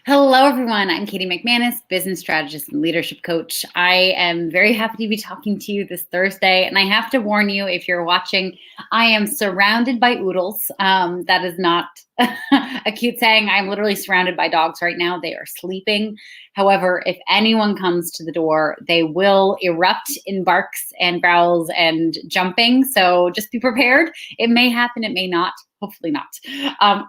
Hello, everyone. I'm Katie McManus, business strategist and leadership coach. I am very happy to be talking to you this Thursday. And I have to warn you, if you're watching, I am surrounded by oodles. That is not a cute saying. I'm literally surrounded by dogs right now. They are sleeping. However, if anyone comes to the door, they will erupt in barks and growls and jumping. So just be prepared. It may happen, it may not. Hopefully not.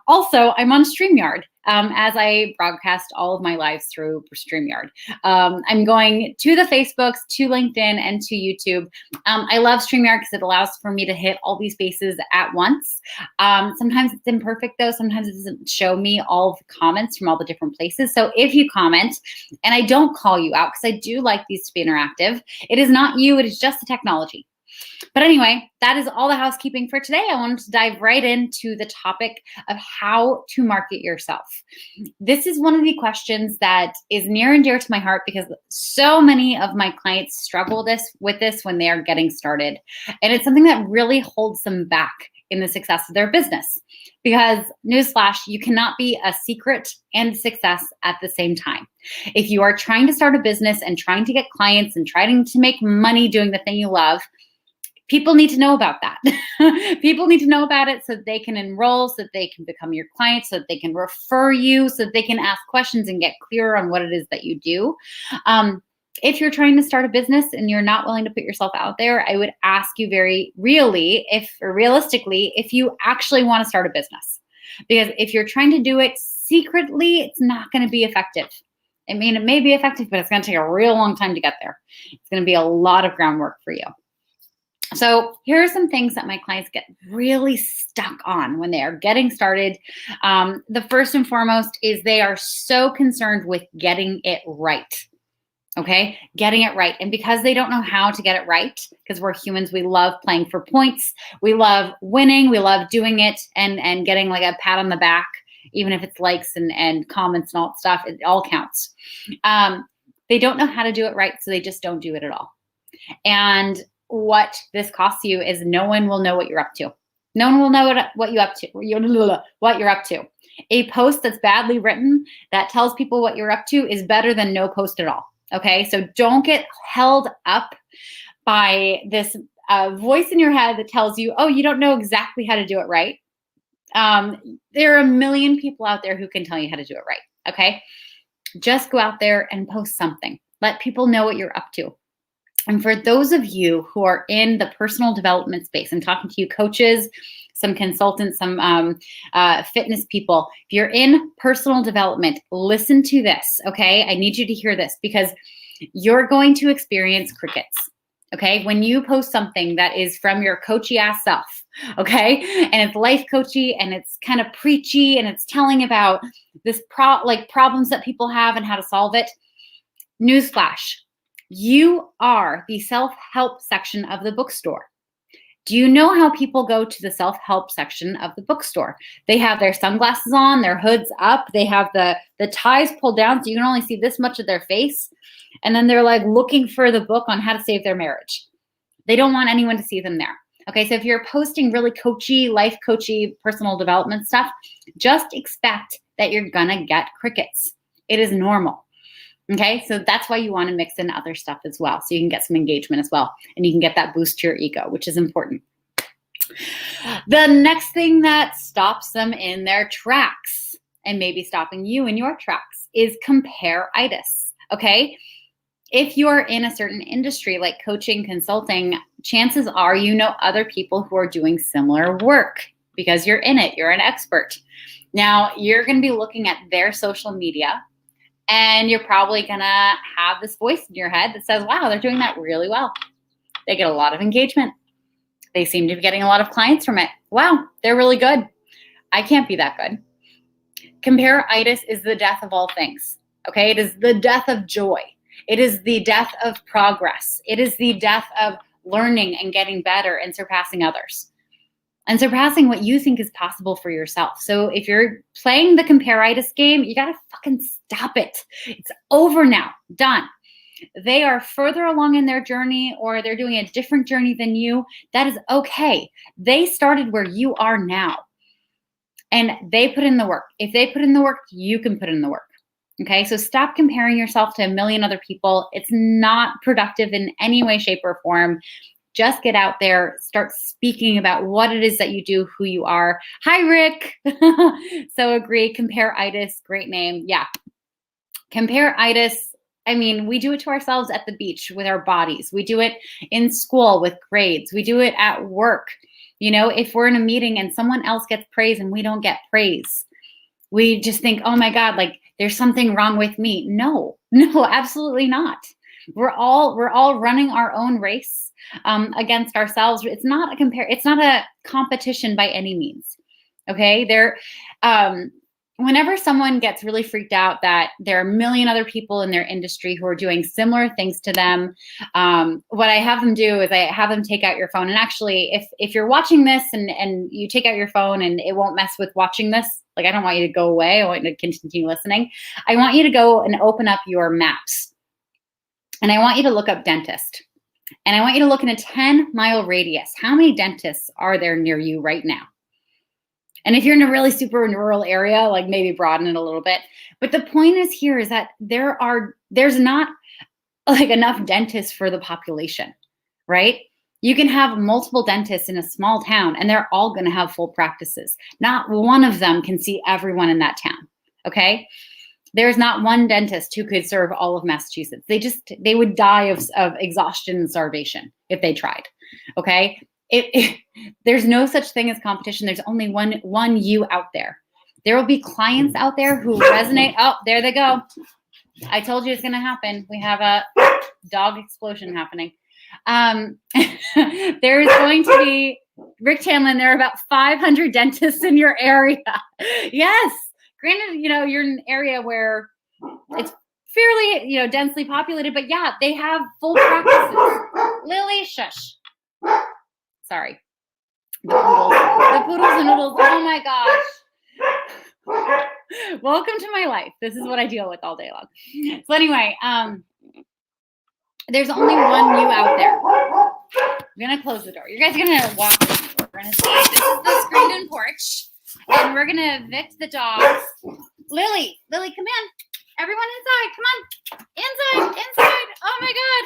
Also, I'm on StreamYard as I broadcast all of my lives through StreamYard. I'm going to the Facebooks, to LinkedIn, and to YouTube. I love StreamYard because it allows for me to hit all these bases at once. Sometimes it's imperfect, though. Sometimes it doesn't show me all of the comments from all the different places. So if you comment, and I don't call you out because I do like these to be interactive, it is not you, it is just the technology. But anyway, that is all the housekeeping for today. I wanted to dive right into the topic of how to market yourself. This is one of the questions that is near and dear to my heart because so many of my clients struggle with this when they are getting started. And it's something that really holds them back in the success of their business. Because newsflash, you cannot be a secret and success at the same time. If you are trying to start a business and trying to get clients and trying to make money doing the thing you love, people need to know about that. People need to know about it so that they can enroll, so that they can become your client, so that they can refer you, so that they can ask questions and get clearer on what it is that you do. If you're trying to start a business and you're not willing to put yourself out there, I would ask you realistically, if you actually want to start a business. Because if you're trying to do it secretly, it's not going to be effective. I mean, it may be effective, but it's going to take a real long time to get there. It's going to be a lot of groundwork for you. So here are some things that my clients get really stuck on when they are getting started. The first and foremost is they are so concerned with getting it right. Okay, getting it right. And because they don't know how to get it right, because we're humans, we love playing for points. We love winning. We love doing it and getting like a pat on the back, even if it's likes and comments and all that stuff. It all counts. They don't know how to do it right, so they just don't do it at all. And what this costs you is no one will know what you're up to. No one will know what you're up to. A post that's badly written that tells people what you're up to is better than no post at all. Okay, so don't get held up by this voice in your head that tells you, oh, you don't know exactly how to do it right. There are a million people out there who can tell you how to do it right. Okay, just go out there and post something. Let people know what you're up to. And for those of you who are in the personal development space, I'm talking to you coaches, some consultants, some fitness people. If you're in personal development, listen to this, okay? I need you to hear this because you're going to experience crickets, okay? When you post something that is from your coachy ass self, okay? And it's life coachy and it's kind of preachy and it's telling about this problems that people have and how to solve it. Newsflash. You are the self-help section of the bookstore. Do you know how people go to the self-help section of the bookstore? They have their sunglasses on, their hoods up, they have the ties pulled down so you can only see this much of their face. And then they're like looking for the book on how to save their marriage. They don't want anyone to see them there. Okay, so if you're posting really coachy, life coachy, personal development stuff, just expect that you're gonna get crickets. It is normal. Okay, so that's why you want to mix in other stuff as well, so you can get some engagement as well, and you can get that boost to your ego, which is important. The next thing that stops them in their tracks, and maybe stopping you in your tracks, is compare-itis, okay? If you're in a certain industry like coaching, consulting, chances are you know other people who are doing similar work because you're in it, you're an expert. Now, you're going to be looking at their social media, and you're probably going to have this voice in your head that says, wow, they're doing that really well. They get a lot of engagement. They seem to be getting a lot of clients from it. Wow, they're really good. I can't be that good. Compare-itis is the death of all things. Okay, it is the death of joy. It is the death of progress. It is the death of learning and getting better and surpassing others. And surpassing what you think is possible for yourself. So if you're playing the compare-itis game, you gotta fucking stop it. It's over now, done. They are further along in their journey or they're doing a different journey than you. That is okay. They started where you are now. And they put in the work. If they put in the work, you can put in the work. Okay, so stop comparing yourself to a million other people. It's not productive in any way, shape, or form. Just get out there, start speaking about what it is that you do, who you are. Hi, Rick. So agree. Compare-itis, great name. Yeah. Compare-itis. I mean, we do it to ourselves at the beach with our bodies. We do it in school with grades. We do it at work. You know, if we're in a meeting and someone else gets praise and we don't get praise, we just think, oh my God, like there's something wrong with me. No, absolutely not. We're all running our own race against ourselves. It's not a competition by any means. Okay. Whenever someone gets really freaked out that there are a million other people in their industry who are doing similar things to them, what I have them do is I have them take out your phone. And actually, if you're watching this and you take out your phone and it won't mess with watching this, like I don't want you to go away. I want you to continue listening. I want you to go and open up your maps. And I want you to look up dentist. And I want you to look in a 10-mile radius. How many dentists are there near you right now? And if you're in a really super rural area, like maybe broaden it a little bit. But the point is here is that there's not like enough dentists for the population, right? You can have multiple dentists in a small town and they're all going to have full practices. Not one of them can see everyone in that town, okay? There's not one dentist who could serve all of Massachusetts. They would die of exhaustion and starvation if they tried, okay? There's no such thing as competition. There's only one you out there. There will be clients out there who resonate. Oh, there they go. I told you it's going to happen. We have a dog explosion happening. There is going to be, Rick Tamlin, there are about 500 dentists in your area. Yes. Granted, you're in an area where it's fairly, densely populated, but yeah, they have full practices. Lily, shush. Sorry. The poodles and noodles. Oh my gosh. Welcome to my life. This is what I deal with all day long. So anyway, there's only one you out there. I'm going to close the door. You guys are going to walk with me. We're going to see. This is the screened-in porch. And we're going to evict the dogs. Lily, come in. Everyone inside. Come on. Inside. Oh my God.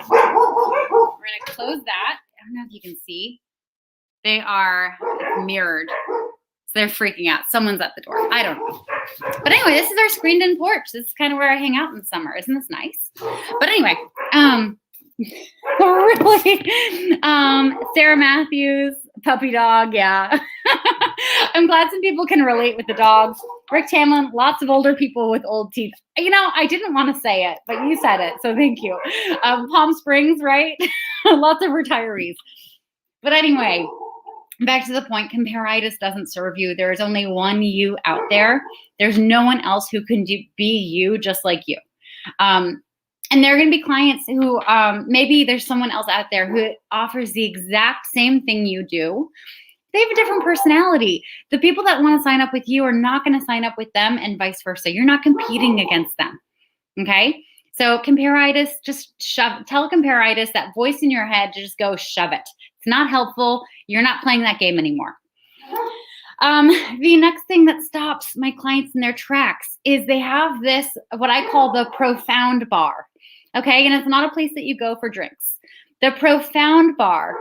We're going to close that. I don't know if you can see. They are mirrored. So they're freaking out. Someone's at the door. I don't know. But anyway, this is our screened-in porch. This is kind of where I hang out in the summer. Isn't this nice? But anyway, really, Sarah Matthews, puppy dog, yeah. I'm glad some people can relate with the dogs. Rick Tamlin, lots of older people with old teeth. I didn't want to say it, but you said it, so thank you. Palm Springs, right? Lots of retirees. But anyway, back to the point, compare-itis doesn't serve you. There is only one you out there. There's no one else who can be you just like you. And there are going to be clients who maybe there's someone else out there who offers the exact same thing you do. They have a different personality. The people that want to sign up with you are not going to sign up with them and vice versa. You're not competing against them. Okay? So compare-itis, just tell compare-itis, that voice in your head, to just go shove it. It's not helpful. You're not playing that game anymore. The next thing that stops my clients in their tracks is they have this, what I call the profound bar. Okay, and it's not a place that you go for drinks. The profound bar.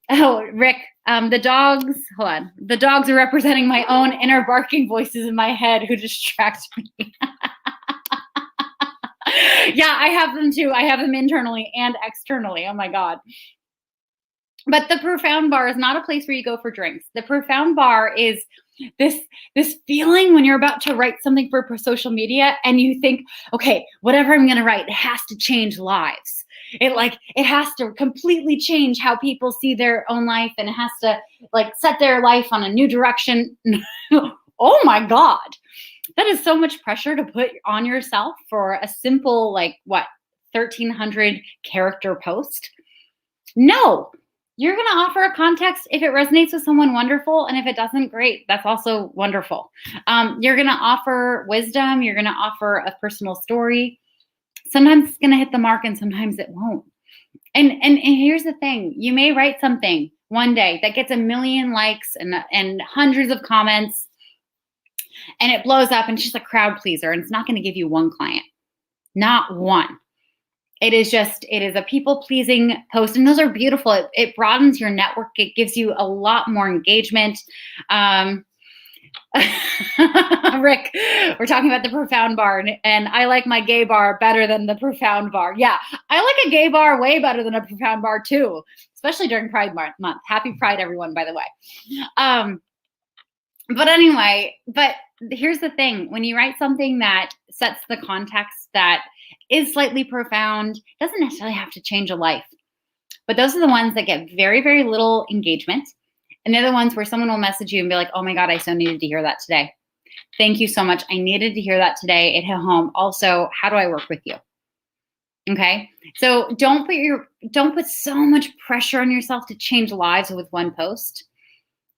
Oh, Rick, the dogs, hold on. The dogs are representing my own inner barking voices in my head who distract me. Yeah, I have them too. I have them internally and externally. Oh my God. But the profound bar is not a place where you go for drinks. The profound bar is this feeling when you're about to write something for social media and you think, okay, whatever I'm going to write, it has to change lives. It has to completely change how people see their own life, and it has to set their life on a new direction. Oh my God. That is so much pressure to put on yourself for a simple, 1,300 character post. No. You're going to offer a context if it resonates with someone, wonderful. And if it doesn't, great. That's also wonderful. You're going to offer wisdom. You're going to offer a personal story. Sometimes it's going to hit the mark and sometimes it won't. And here's the thing. You may write something one day that gets 1 million likes and hundreds of comments. and it blows up and she's a crowd pleaser and it's not going to give you one client, not one. It is a people pleasing post. And those are beautiful. It broadens your network. It gives you a lot more engagement. Rick, we're talking about the profound bar, and I like my gay bar better than the profound bar. Yeah, I like a gay bar way better than a profound bar too, especially during Pride Month. Happy Pride, everyone, by the way. But anyway, here's the thing. When you write something that sets the context, that is slightly profound, doesn't necessarily have to change a life. But those are the ones that get very, very little engagement. And they're the ones where someone will message you and be like, oh my God, I so needed to hear that today. Thank you so much. I needed to hear that today. It hit home. Also, how do I work with you? Okay. So don't put so much pressure on yourself to change lives with one post.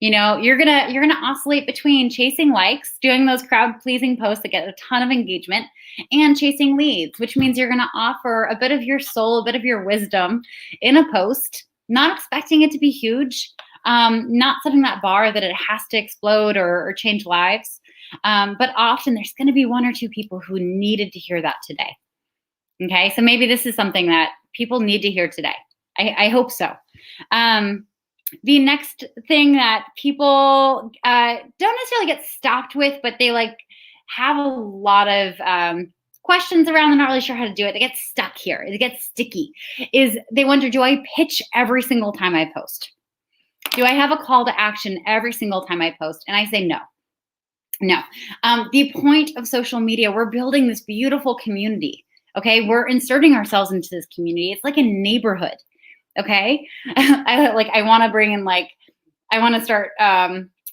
You know, you're gonna oscillate between chasing likes, doing those crowd pleasing posts that get a ton of engagement, and chasing leads, which means you're gonna offer a bit of your soul, a bit of your wisdom in a post, not expecting it to be huge, not setting that bar that it has to explode or change lives. But often there's gonna be one or two people who needed to hear that today. Okay, so maybe this is something that people need to hear today. I hope so. The next thing that people don't necessarily get stopped with, but they have a lot of questions around, they're not really sure how to do it. They get stuck here. It gets sticky. Is they wonder, do I pitch every single time I post? Do I have a call to action every single time I post? And I say no. No. The point of social media, we're building this beautiful community. Okay, we're inserting ourselves into this community. It's like a neighborhood. Okay, I want to bring in I want to start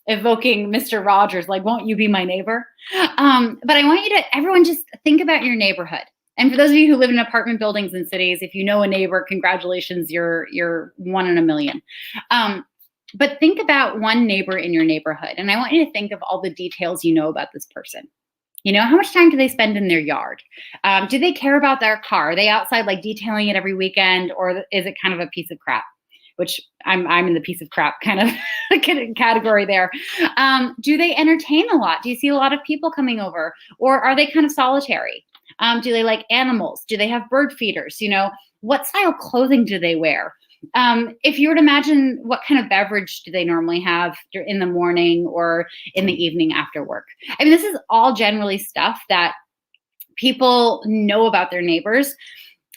evoking Mr. Rogers, won't you be my neighbor? But I want everyone just think about your neighborhood. And for those of you who live in apartment buildings and cities, if you know a neighbor, congratulations, you're one in a million. But think about one neighbor in your neighborhood. And I want you to think of all the details you know about this person. You know, how much time do they spend in their yard? Do they care about their car? Are they outside detailing it every weekend, or is it kind of a piece of crap? Which I'm in the piece of crap kind of category there. Do they entertain a lot? Do you see a lot of people coming over, or are they kind of solitary? Do they like animals? Do they have bird feeders? You know, what style clothing do they wear? If you were to imagine, what kind of beverage do they normally have in the morning or in the evening after work? I mean, this is all generally stuff that people know about their neighbors.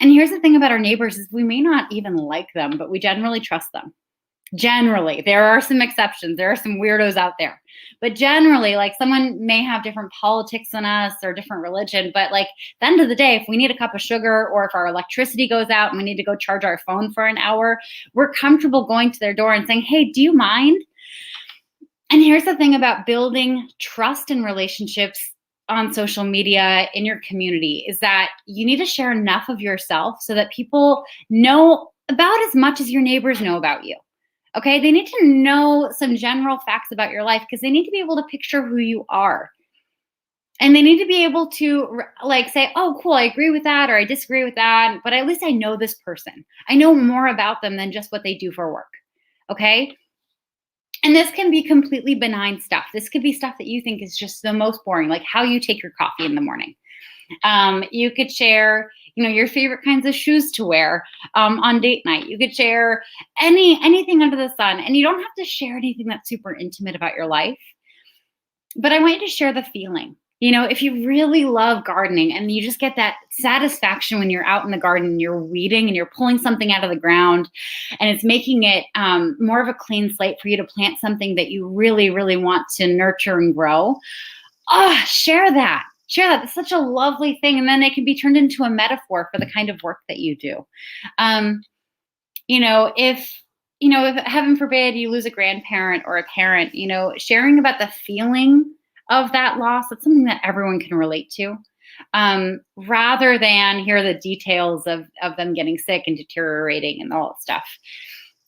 And here's the thing about our neighbors is we may not even like them, but we generally trust them. Generally, there are some exceptions. There are some weirdos out there. But generally, someone may have different politics than us or different religion. But at the end of the day, if we need a cup of sugar, or if our electricity goes out and we need to go charge our phone for an hour, we're comfortable going to their door and saying, hey, do you mind? And here's the thing about building trust and relationships on social media in your community is that you need to share enough of yourself so that people know about as much as your neighbors know about you. Okay, they need to know some general facts about your life because they need to be able to picture who you are. And they need to be able to say, oh, cool, I agree with that, or I disagree with that, but at least I know this person. I know more about them than just what they do for work. Okay? And this can be completely benign stuff. This could be stuff that you think is just the most boring, like how you take your coffee in the morning. You could share, your favorite kinds of shoes to wear on date night. You could share anything under the sun, and you don't have to share anything that's super intimate about your life. But I want you to share the feeling. If you really love gardening and you just get that satisfaction when you're out in the garden and you're weeding and you're pulling something out of the ground and it's making it more of a clean slate for you to plant something that you really, really want to nurture and grow, share that. Share that. It's such a lovely thing. And then it can be turned into a metaphor for the kind of work that you do. If heaven forbid you lose a grandparent or a parent, sharing about the feeling of that loss, that's something that everyone can relate to, rather than hear the details of them getting sick and deteriorating and all that stuff.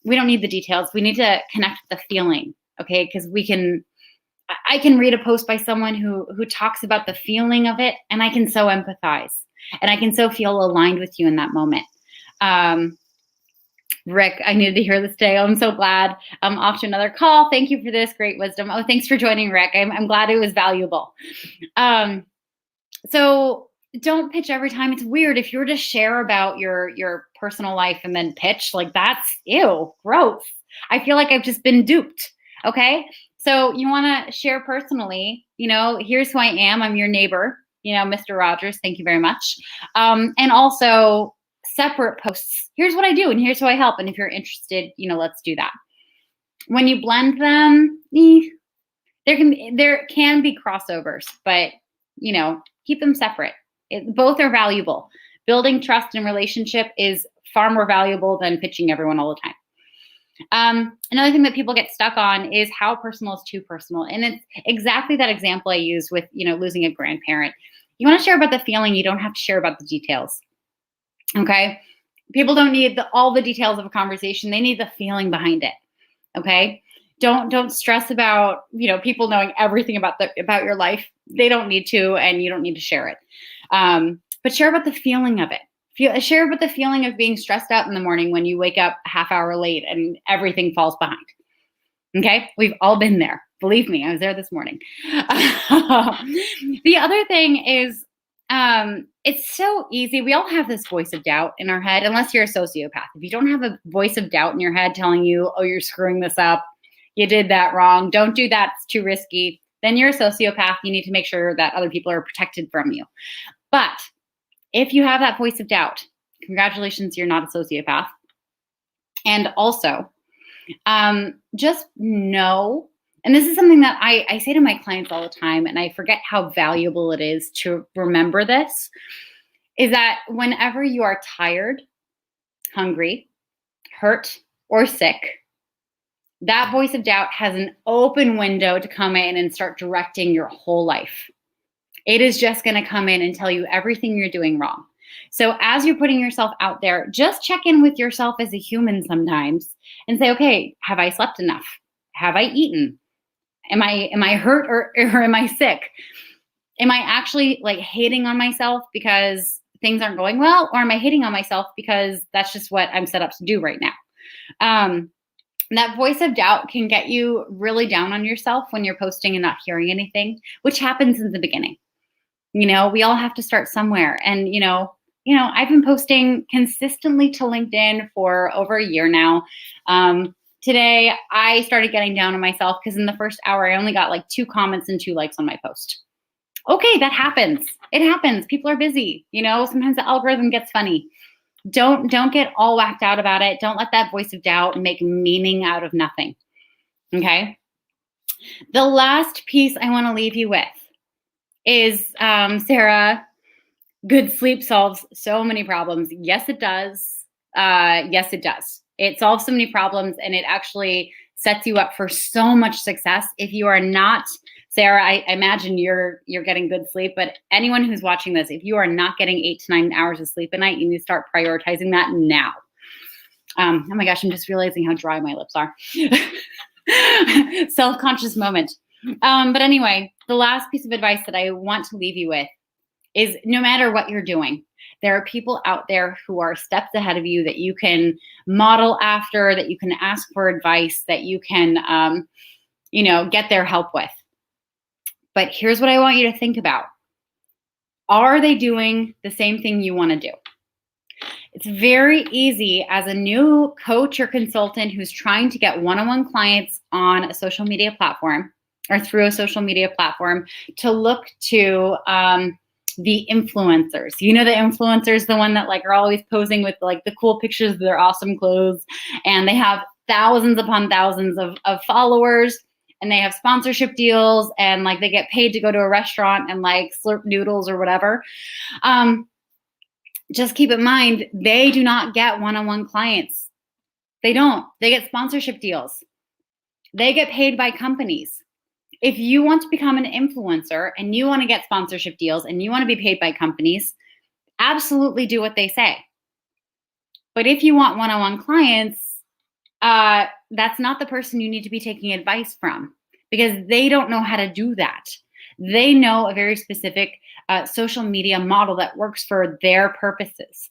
We don't need the details. We need to connect with the feeling, okay? Because I can read a post by someone who talks about the feeling of it, and I can so empathize, and I can so feel aligned with you in that moment. Rick, I needed to hear this today. I'm so glad. I'm off to another call. Thank you for this great wisdom. Oh, thanks for joining, Rick. I'm glad it was valuable. So don't pitch every time. It's weird if you were to share about your personal life and then pitch, like that's ew, gross. I feel like I've just been duped. Okay. So you want to share personally, here's who I am. I'm your neighbor, Mr. Rogers. Thank you very much. And also separate posts. Here's what I do and here's who I help. And if you're interested, let's do that. When you blend them, there can be crossovers, but keep them separate. Both are valuable. Building trust and relationship is far more valuable than pitching everyone all the time. Another thing that people get stuck on is how personal is too personal. And it's exactly that example I used with, losing a grandparent. You want to share about the feeling. You don't have to share about the details. Okay. People don't need all the details of a conversation. They need the feeling behind it. Okay. Don't stress about, people knowing everything about your life. They don't need to, and you don't need to share it. But share about the feeling of it. Share about the feeling of being stressed out in the morning when you wake up a half hour late and everything falls behind. Okay. We've all been there. Believe me, I was there this morning. The other thing is, it's so easy. We all have this voice of doubt in our head, unless you're a sociopath. If you don't have a voice of doubt in your head telling you, oh, you're screwing this up, you did that wrong, don't do that, it's too risky, then you're a sociopath. You need to make sure that other people are protected from you. But if you have that voice of doubt, congratulations, you're not a sociopath. And also, just know, and this is something that I say to my clients all the time, and I forget how valuable it is to remember this, is that whenever you are tired, hungry, hurt, or sick, that voice of doubt has an open window to come in and start directing your whole life. It is just going to come in and tell you everything you're doing wrong. So as you're putting yourself out there, just check in with yourself as a human sometimes and say, okay, have I slept enough? Have I eaten? Am I hurt or am I sick? Am I actually hating on myself because things aren't going well? Or am I hating on myself because that's just what I'm set up to do right now? That voice of doubt can get you really down on yourself when you're posting and not hearing anything, which happens in the beginning. We all have to start somewhere. And, I've been posting consistently to LinkedIn for over a year now. Today, I started getting down on myself because in the first hour, I only got 2 comments and 2 likes on my post. Okay, that happens. It happens. People are busy. Sometimes the algorithm gets funny. Don't get all whacked out about it. Don't let that voice of doubt make meaning out of nothing. Okay. The last piece I want to leave you with is, Sarah, good sleep solves so many problems. Yes, it does. Yes, it does. It solves so many problems, and it actually sets you up for so much success. If you are not, Sarah, I imagine you're getting good sleep, but anyone who's watching this, if you are not getting 8 to 9 hours of sleep a night, you need to start prioritizing that now. Oh my gosh, I'm just realizing how dry my lips are. Self-conscious moment. But anyway, the last piece of advice that I want to leave you with is no matter what you're doing, there are people out there who are steps ahead of you that you can model after, that you can ask for advice, that you can, get their help with. But here's what I want you to think about. Are they doing the same thing you want to do? It's very easy as a new coach or consultant who's trying to get one-on-one clients on a social media platform or through a social media platform to look to the influencers. The influencers, the one that are always posing with the cool pictures of their awesome clothes, and they have thousands upon thousands of followers, and they have sponsorship deals, and they get paid to go to a restaurant and slurp noodles or whatever. Just keep in mind, they do not get one-on-one clients. They don't. They get sponsorship deals. They get paid by companies. If you want to become an influencer and you want to get sponsorship deals and you want to be paid by companies, absolutely do what they say. But if you want one-on-one clients, that's not the person you need to be taking advice from, because they don't know how to do that. They know a very specific social media model that works for their purposes.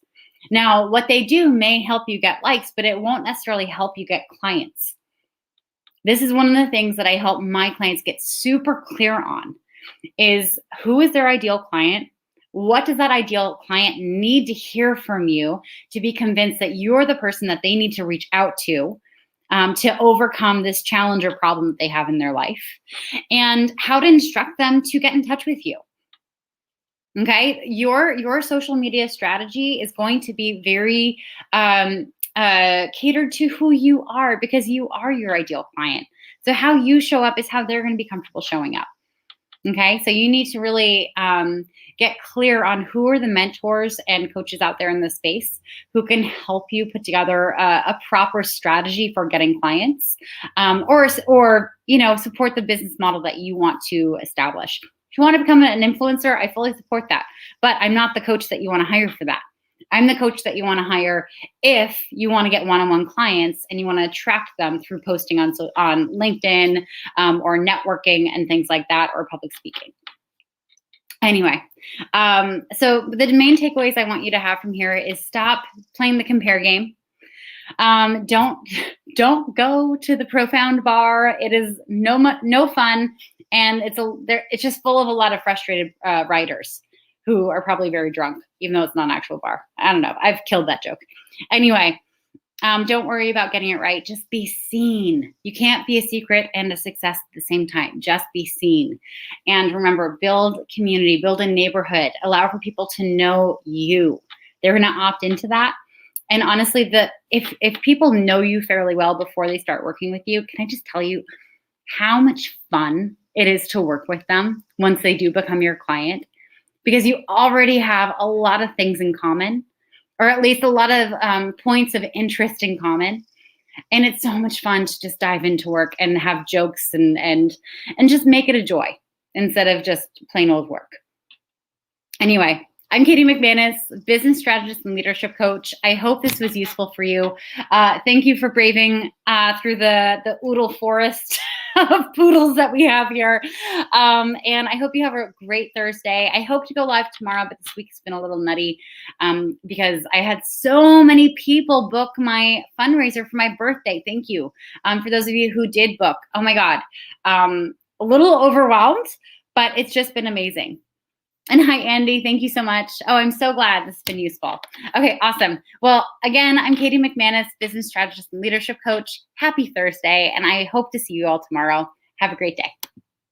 Now, what they do may help you get likes, but it won't necessarily help you get clients. This is one of the things that I help my clients get super clear on is who is their ideal client? What does that ideal client need to hear from you to be convinced that you're the person that they need to reach out to overcome this challenge or problem that they have in their life, and how to instruct them to get in touch with you. Okay, your social media strategy is going to be very catered to who you are, because you are your ideal client. So how you show up is how they're going to be comfortable showing up. Okay, so you need to really get clear on who are the mentors and coaches out there in the space who can help you put together a proper strategy for getting clients, or support the business model that you want to establish. If you want to become an influencer, I fully support that, but I'm not the coach that you want to hire for that. I'm the coach that you want to hire if you want to get one-on-one clients and you want to attract them through posting on LinkedIn or networking and things like that, or public speaking. Anyway, so the main takeaways I want you to have from here is stop playing the compare game. Don't go to the Profound bar. It is no fun, and it's just full of a lot of frustrated writers who are probably very drunk, even though it's not an actual bar. I don't know. I've killed that joke. Anyway, don't worry about getting it right. Just be seen. You can't be a secret and a success at the same time. Just be seen. And remember, build community, build a neighborhood, allow for people to know you. They're going to opt into that. And honestly, if people know you fairly well before they start working with you, can I just tell you how much fun it is to work with them once they do become your client? Because you already have a lot of things in common, or at least a lot of points of interest in common. And it's so much fun to just dive into work and have jokes and just make it a joy instead of just plain old work. Anyway, I'm Katie McManus, business strategist and leadership coach. I hope this was useful for you. Thank you for braving through the oodle forest of poodles that we have here. And I hope you have a great Thursday. I hope to go live tomorrow, but this week's been a little nutty because I had so many people book my fundraiser for my birthday. Thank you. For those of you who did book, oh my God, a little overwhelmed, but it's just been amazing. And hi, Andy. Thank you so much. Oh, I'm so glad this has been useful. Okay, awesome. Well, again, I'm Katie McManus, business strategist and leadership coach. Happy Thursday, and I hope to see you all tomorrow. Have a great day.